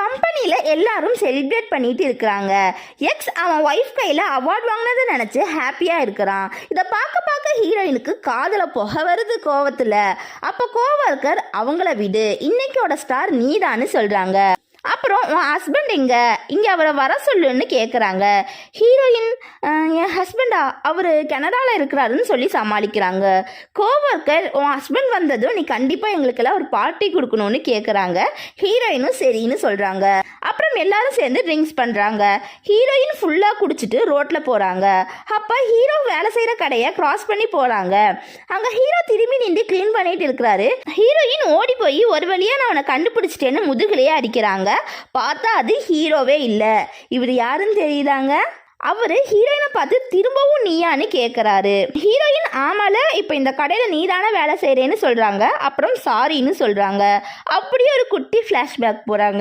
கம்பெனியில் எல்லாரும் செலிப்ரேட் பண்ணிட்டு இருக்கிறாங்க. எக்ஸ் அவன் ஒய்ஃப் கையில் அவார்ட் வாங்கினதை நினச்சி ஹாப்பியாக இருக்கிறான். இதை பார்க்க பார்க்க ஹீரோயினுக்கு காதில் புகை வருது கோவத்தில். அப்போ கோவர்க்கர் அவங்கள விடு, இன்னைக்கோட ஸ்டார் நீதான்னு சொல்கிறாங்க. அப்புறம் உன் ஹஸ்பண்ட் இங்கே அவரை வர சொல்லுன்னு கேட்குறாங்க. ஹீரோயின் என் ஹஸ்பண்டா, அவர் கனடாவில் இருக்கிறாருன்னு சொல்லி சமாளிக்கிறாங்க. கோவர்க்கர் உன் ஹஸ்பண்ட் வந்ததும் நீ கண்டிப்பாக எங்களுக்கெல்லாம் ஒரு பார்ட்டி கொடுக்கணும்னு கேட்குறாங்க. ஹீரோயினும் சரின்னு சொல்கிறாங்க. அப்புறம் எல்லாரும் சேர்ந்து ட்ரிங்க்ஸ் பண்ணுறாங்க. ஹீரோயின் ஃபுல்லாக குடிச்சிட்டு ரோட்டில் போகிறாங்க. அப்போ ஹீரோ வேலை செய்கிற கடையை கிராஸ் பண்ணி போகிறாங்க. அங்கே ஹீரோ திரும்பி நின்று க்ளீன் பண்ணிட்டு இருக்கிறாரு. ஹீரோயின் ஓடி போய் ஒரு வழியாக நான் அவனை கண்டுபிடிச்சிட்டேன்னு முதுகுலையே அடிக்கிறாங்க. பார்த்தா அது ஹீரோவே இல்லை. இவர் யாருன்னு தெரியுதாங்க? அவரு ஹீரோயினை பார்த்து திரும்பவும் நீயான்னு கேட்குறாரு. ஹீரோயின் ஆமால, இப்போ இந்த கடையில் நீதானே வேலை செய்கிறேன்னு சொல்கிறாங்க. அப்புறம் சாரின்னு சொல்கிறாங்க. அப்படியே ஒரு குட்டி ஃப்ளாஷ்பேக் போகிறாங்க.